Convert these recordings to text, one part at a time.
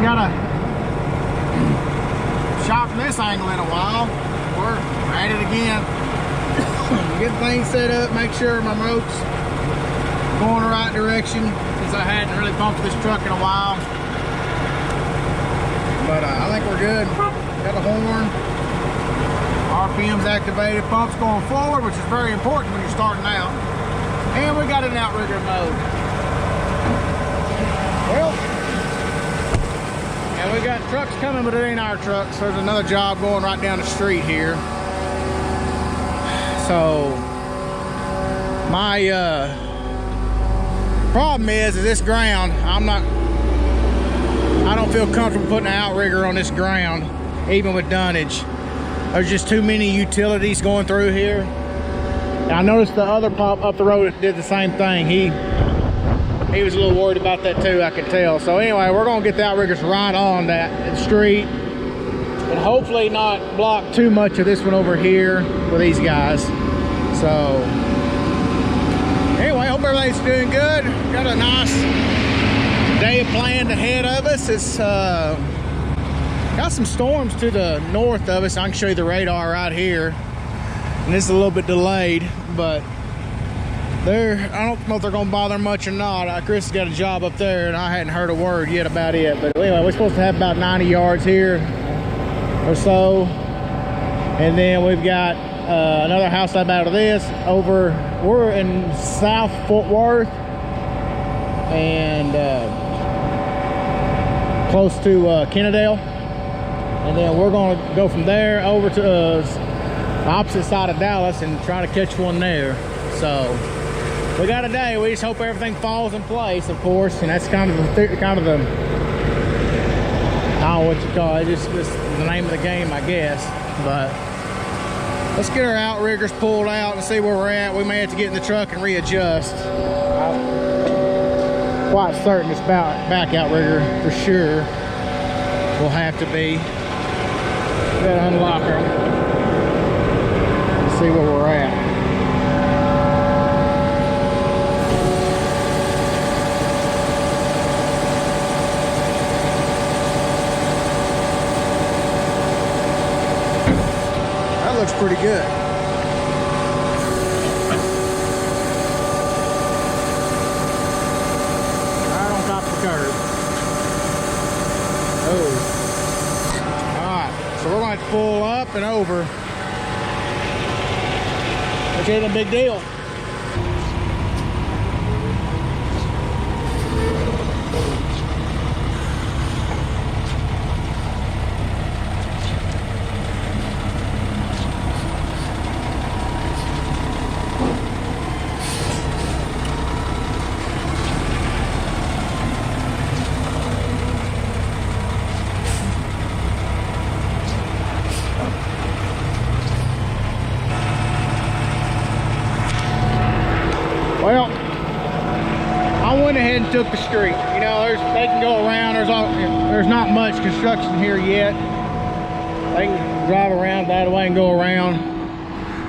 Gotta shot from this angle in a while. We're at it again. Get things set up, make sure my mote's going the right direction, since I hadn't really bumped this truck in a while. But I think we're good. Got the horn, RPM's activated, pump's going forward, which is very important when you're starting out. And we got it in outrigger mode. Well, and we got trucks coming, but it ain't our trucks. There's another job going right down the street here. So my problem is this ground, I don't feel comfortable putting an outrigger on this ground, even with dunnage. There's just too many utilities going through here. And I noticed the other pump up the road did the same thing. He was a little worried about that too, I could tell. So anyway, we're gonna get the outriggers right on that street and hopefully not block too much of this one over here with these guys. So anyway, hope everybody's doing good. Got a nice day planned ahead of us. It's got some storms to the north of us. I can show you the radar right here. And this is a little bit delayed, but I don't know if they're gonna bother much or not. Chris has got a job up there and I hadn't heard a word yet about it. But anyway, we're supposed to have about 90 yards here or so. And then we've got another house up out of this over, we're in South Fort Worth and close to Kennedale. And then we're gonna go from there over to the opposite side of Dallas and try to catch one there. So we got a day. We just hope everything falls in place, of course, and that's kind of the I don't know what you call it, just the name of the game, I guess. But let's get our outriggers pulled out and see where we're at. We may have to get in the truck and readjust. I'm quite certain it's back outrigger for sure. Will have to be. Gotta unlock her. Let's see where we're at. Looks pretty good. Right on top of the curb. Oh. Alright, so we're going to pull up and over. Which ain't a big deal. Well, I went ahead and took the street. You know, they can go around. There's not much construction here yet. They can drive around that way and go around.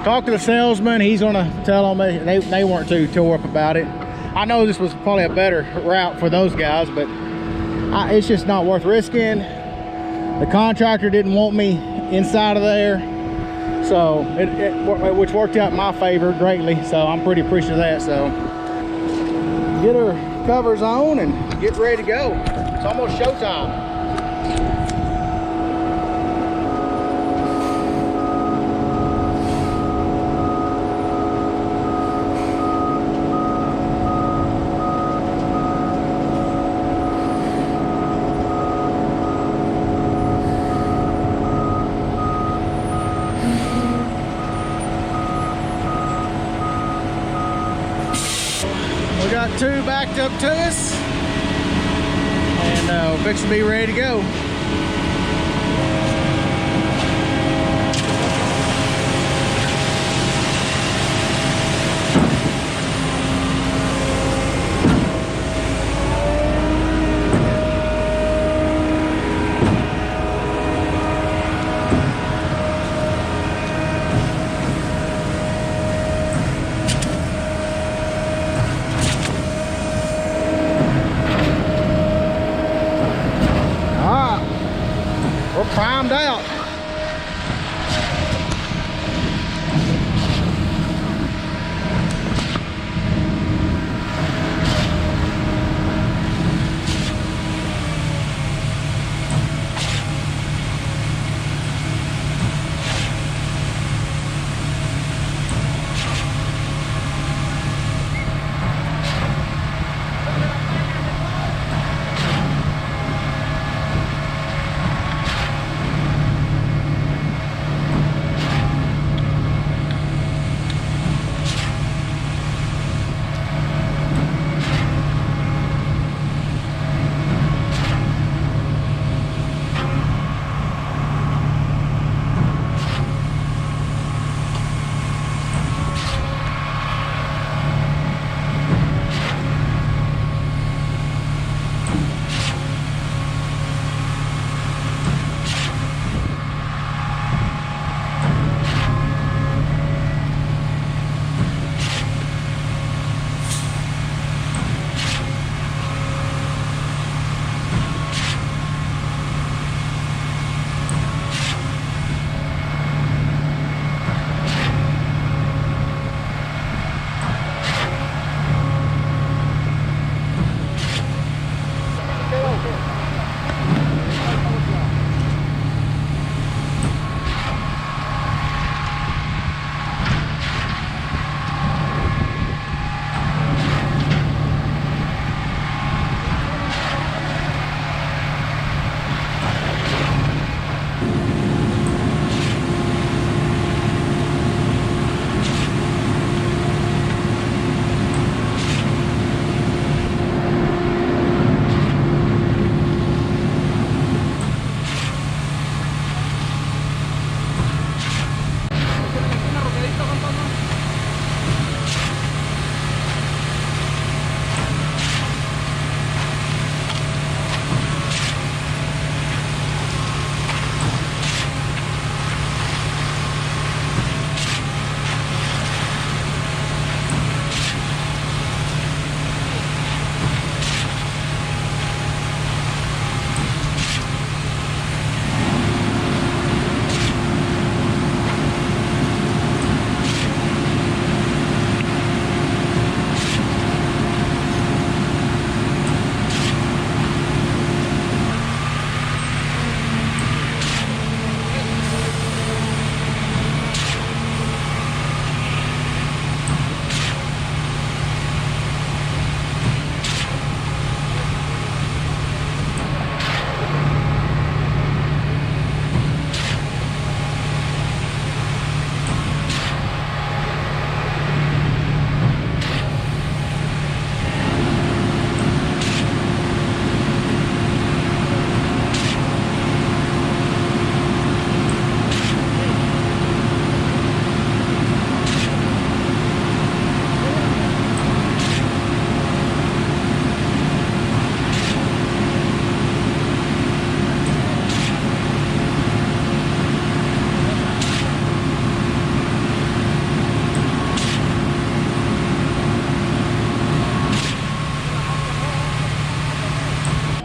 Talk to the salesman. He's gonna tell them they weren't too tore up about it. I know this was probably a better route for those guys, but it's just not worth risking. The contractor didn't want me inside of there. So which worked out in my favor greatly, so I'm pretty appreciative of that. So get our covers on and get ready to go. It's almost showtime. Got two backed up to us, and we're fixing to be ready to go.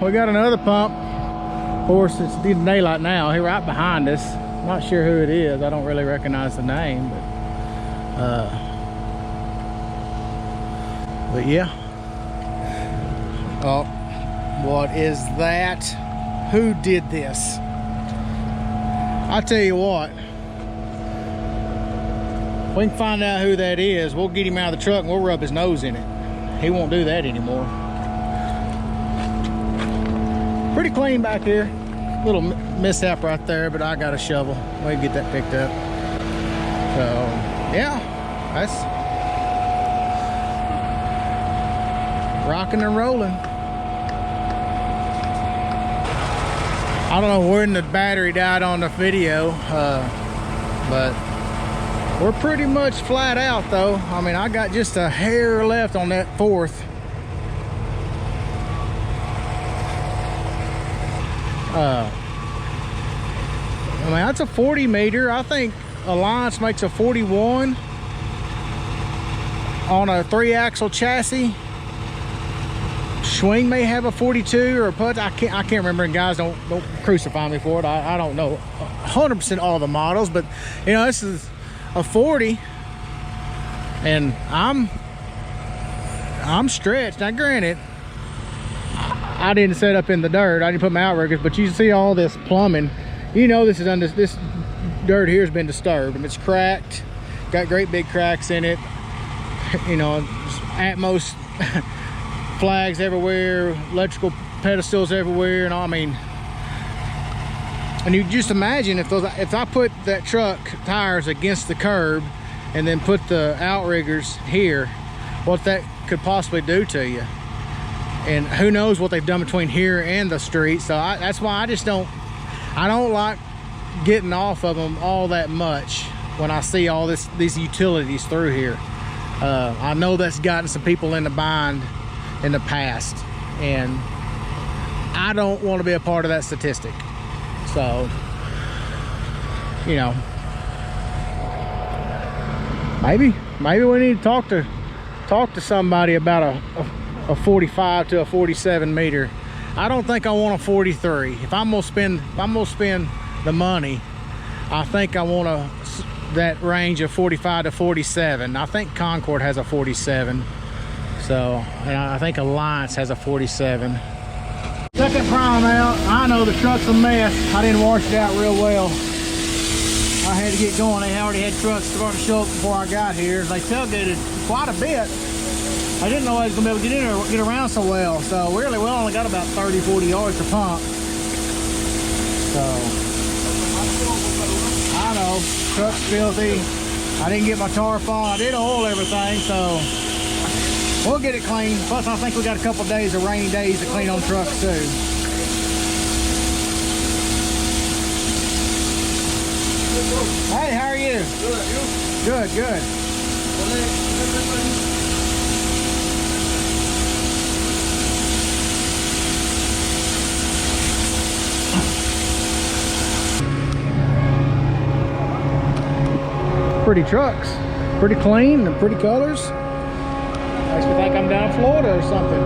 we got another pump. Of course, it's daylight now. He's right behind us. Not sure who it is. I don't really recognize the name, but yeah. Oh, what is that? Who did this? I tell you what, if we can find out who that is, we'll get him out of the truck and we'll rub his nose in it. He won't do that anymore. Pretty clean back here. Little mishap right there, but I got a shovel. We'll get that picked up. So, yeah, that's rocking and rolling. I don't know when the battery died on the video, but we're pretty much flat out though. I mean, I got just a hair left on that fourth. I mean, that's a 40 meter. I think Alliance makes a 41 on a 3-axle chassis. Swing may have a 42 or a Putz. I can't remember, and guys, don't crucify me for it. I don't know 100% all the models, but you know, this is a 40, and I'm stretched. Now granted, I didn't set up in the dirt. I didn't put my outriggers, but you see all this plumbing. You know, this dirt here has been disturbed, and it's cracked. Got great big cracks in it. You know, Atmos flags everywhere, electrical pedestals everywhere, and all. I mean, and you just imagine if I put that truck tires against the curb and then put the outriggers here, what that could possibly do to you. And who knows what they've done between here and the street. So that's why I don't like getting off of them all that much when I see all these utilities through here. I know that's gotten some people in the bind in the past, and I don't want to be a part of that statistic. So, you know, maybe we need to talk to somebody about a 45 to a 47 meter. I don't think I want a 43. If I'm gonna spend the money, I think I want that range of 45 to 47. I think Concord has a 47. So, and I think Alliance has a 47. Second prime out. I know the truck's a mess. I didn't wash it out real well. I had to get going. They already had trucks starting to show up before I got here. They tailgated quite a bit. I didn't know I was gonna be able to get in there, get around so well. So really, we only got about 30, 40 yards to pump. So, I know, truck's filthy. I didn't get my tarp on. I did oil everything, so we'll get it clean. Plus, I think we got a couple days of rainy days to clean on trucks too. Hey, how are you? Good, you? Good, good. Pretty trucks, pretty clean and pretty colors. Makes me think I'm down in Florida or something.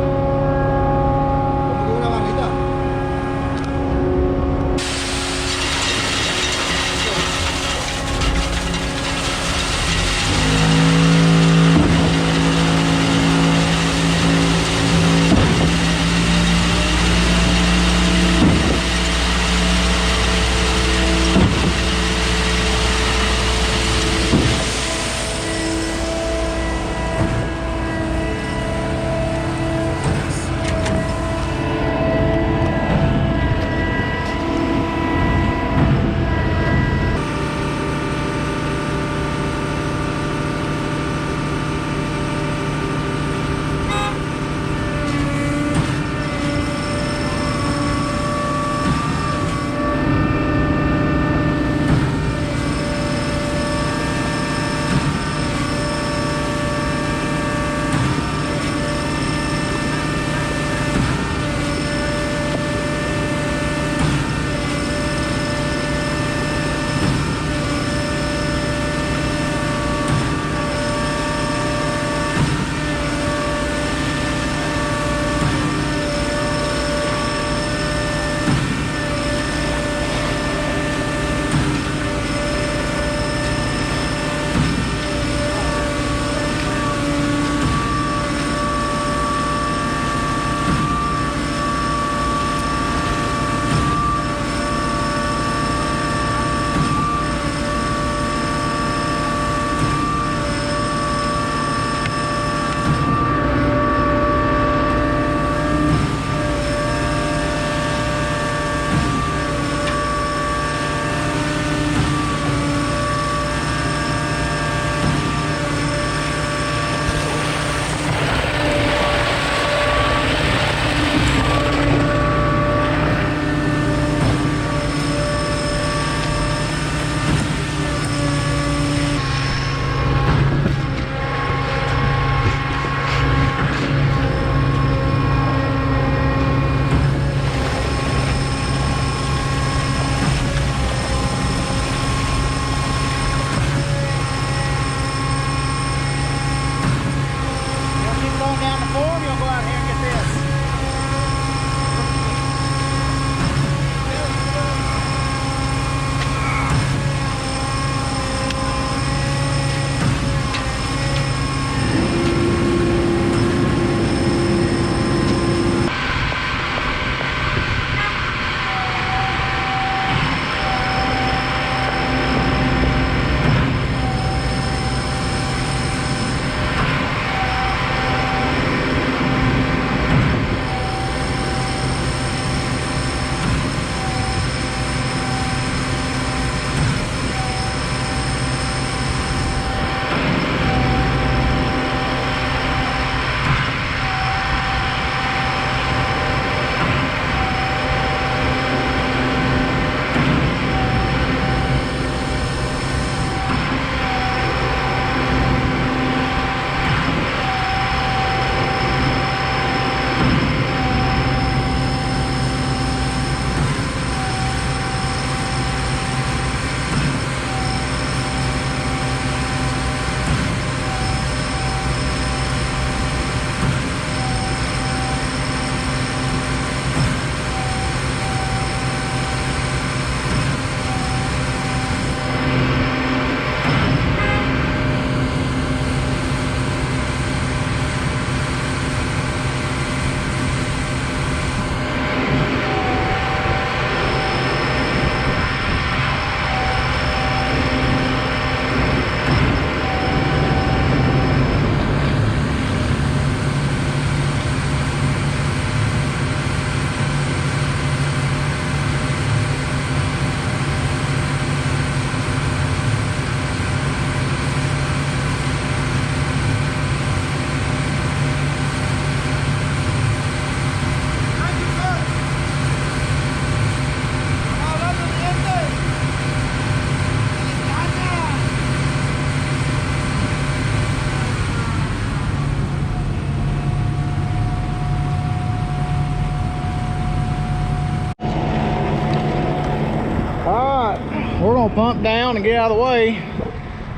pump down and get out of the way.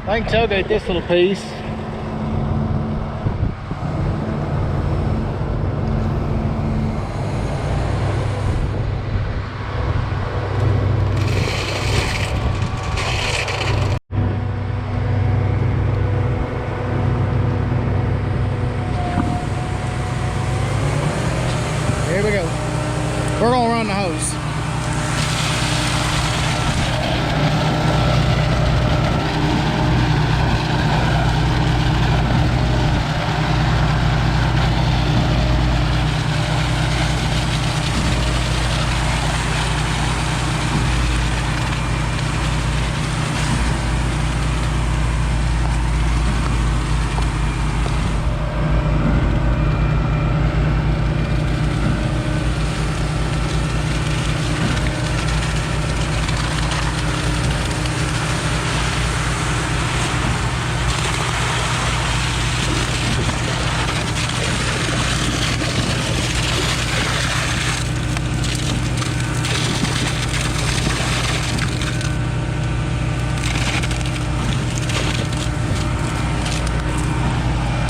I can tailgate this little piece. Here we go. We're gonna run the hose.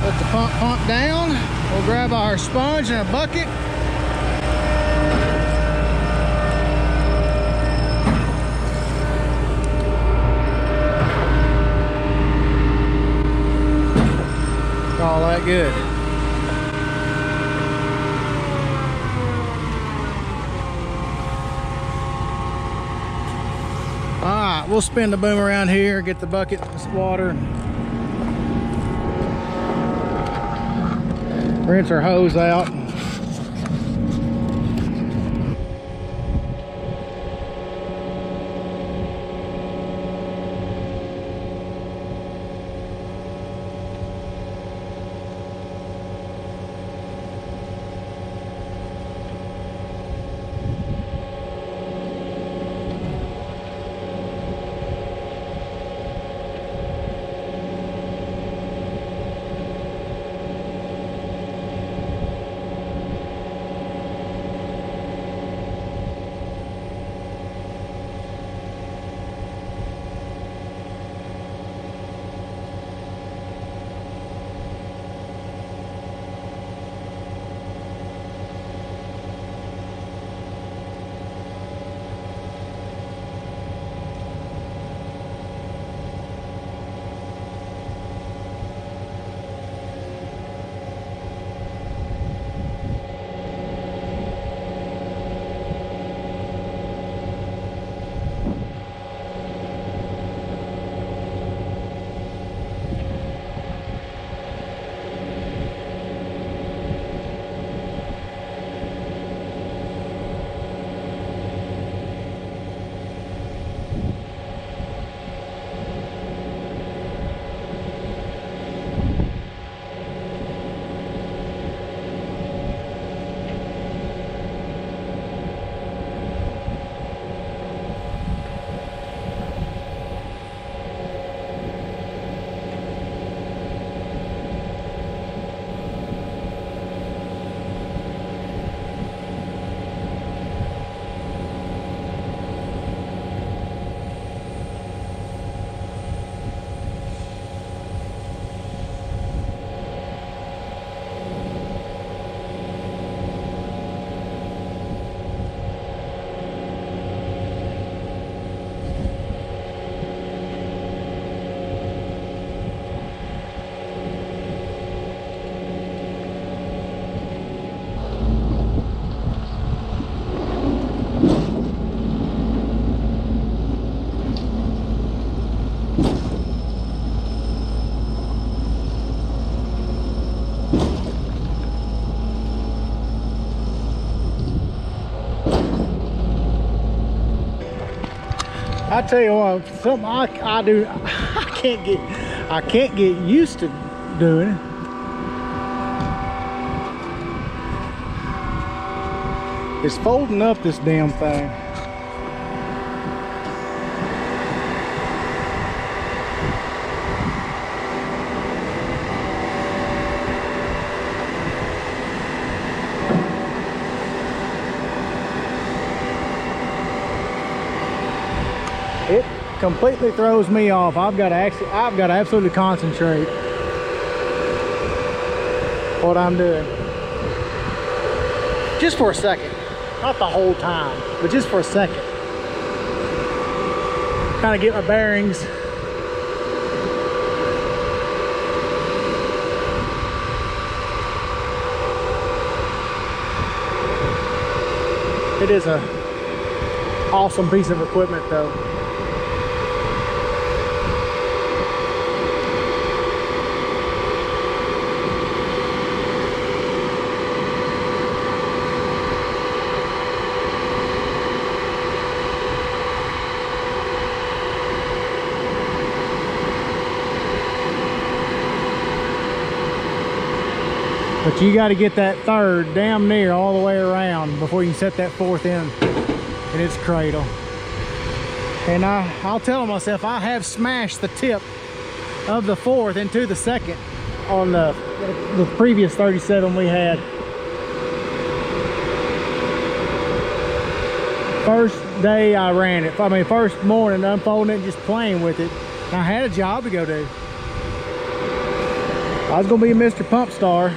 Let the pump down. We'll grab our sponge and a bucket. All that good. All right, we'll spin the boom around here, get the bucket with water. Rinse our hose out. I tell you what, something I do, I can't get used to doing it. It's folding up this damn thing. completely throws me off. I've got to absolutely concentrate what I'm doing. Just for a second. Not the whole time, but just for a second. Kind of get my bearings. It is a awesome piece of equipment though. But you got to get that third damn near all the way around before you can set that fourth in its cradle. And I'll tell myself I have smashed the tip of the fourth into the second on the previous 37 we had. First day I ran it, first morning unfolding it, just playing with it. And I had a job to go do. I was gonna be a Mr. Pump Star.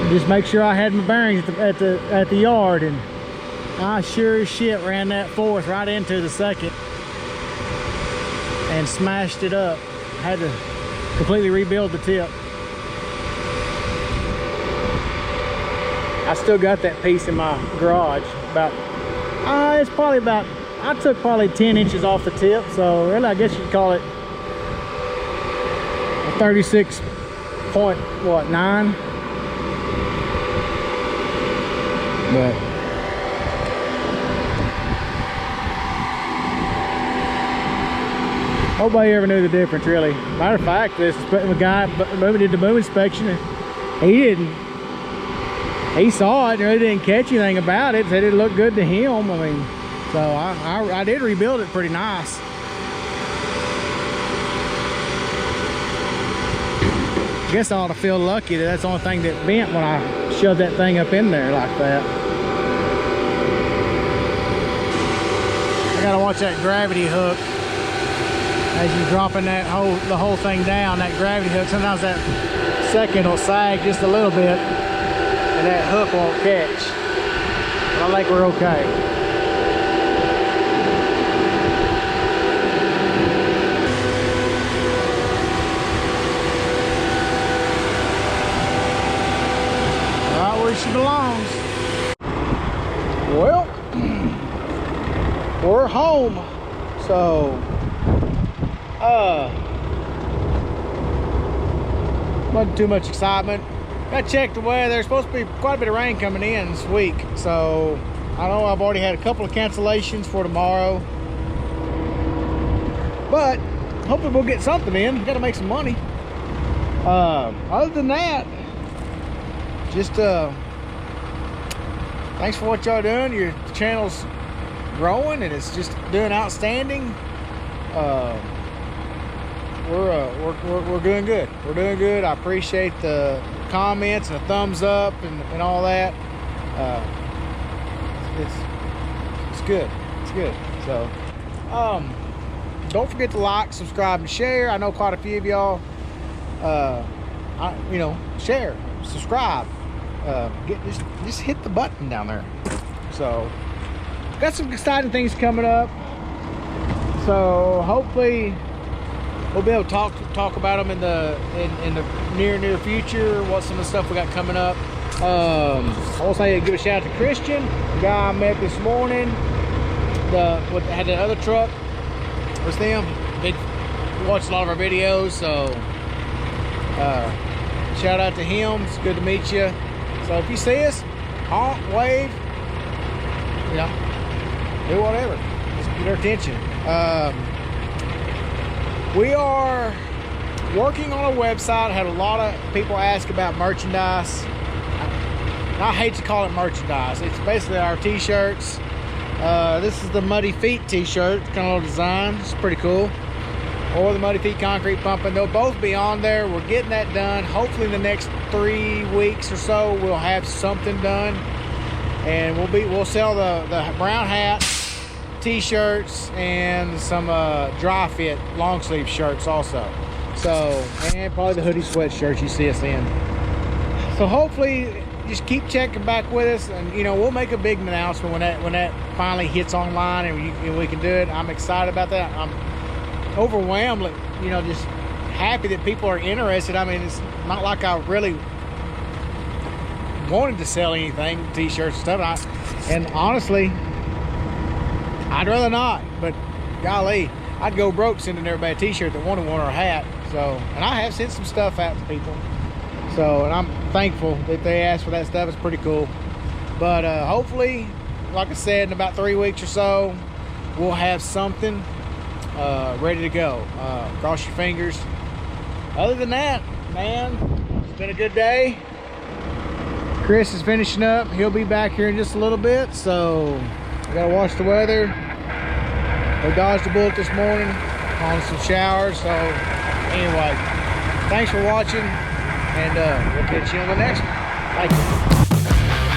Just make sure I had my bearings at the yard, and I sure as shit ran that fourth right into the second and smashed it up. Had to completely rebuild the tip. I still got that piece in my garage. It's probably about, I took probably 10 inches off the tip, so really I guess you'd call it a 36.9. But nobody ever knew the difference, really. Matter of fact, this guy did the boom inspection, and he saw it and really didn't catch anything about it. Said it looked good to him. I mean, so I did rebuild it pretty nice. I guess I ought to feel lucky that that's the only thing that bent when I shoved that thing up in there like that. I gotta watch that gravity hook as you're dropping the whole thing down. That gravity hook, sometimes that second will sag just a little bit and that hook won't catch. But I think we're okay. Right where she belongs. Well, we're home, so wasn't too much excitement. I checked the weather. There's supposed to be quite a bit of rain coming in this week, so I know I've already had a couple of cancellations for tomorrow, but hopefully we'll get something in. Got to make some money. Other than that, just thanks for what y'all doing. Your channel's growing and it's just doing outstanding. We're doing good. We're doing good. I appreciate the comments and the thumbs up and all that. It's good. It's good. So don't forget to like, subscribe, and share. I know quite a few of y'all share, subscribe, just hit the button down there. So got some exciting things coming up, so hopefully we'll be able to talk about them in the near future. What some of the stuff we got coming up. I want to say give a shout out to Christian, the guy I met this morning. Had that other truck. Was them. They watched a lot of our videos, so shout out to him. It's good to meet you. So if you see us, honk, wave, do whatever. Just get our attention. We are working on a website. I had a lot of people ask about merchandise. I hate to call it merchandise. It's basically our t-shirts. This is the Muddyfeet t-shirt. It's kind of a little design. It's pretty cool. Or the Muddyfeet concrete pumping. They'll both be on there. We're getting that done. Hopefully in the next 3 weeks or so, we'll have something done. And we'll sell the brown hat t-shirts and some dry fit long sleeve shirts also. So, and probably the hoodie sweatshirts you see us in. So hopefully just keep checking back with us, and you know, we'll make a big announcement when that finally hits online and we can do it. I'm excited about that. I'm overwhelmed, you know, just happy that people are interested. I mean, it's not like I really wanted to sell anything, t-shirts and stuff, and honestly I'd rather not, but golly, I'd go broke sending everybody a t-shirt that wanted one or a hat. So, and I have sent some stuff out to people, so, and I'm thankful that they asked for that stuff. It's pretty cool. But hopefully, like I said, in about 3 weeks or so, we'll have something ready to go. Cross your fingers. Other than that, man, it's been a good day. Chris is finishing up. He'll be back here in just a little bit, so I gotta watch the weather. We dodged a bullet this morning on some showers. So anyway, thanks for watching, and we'll catch you on the next one. Thank you.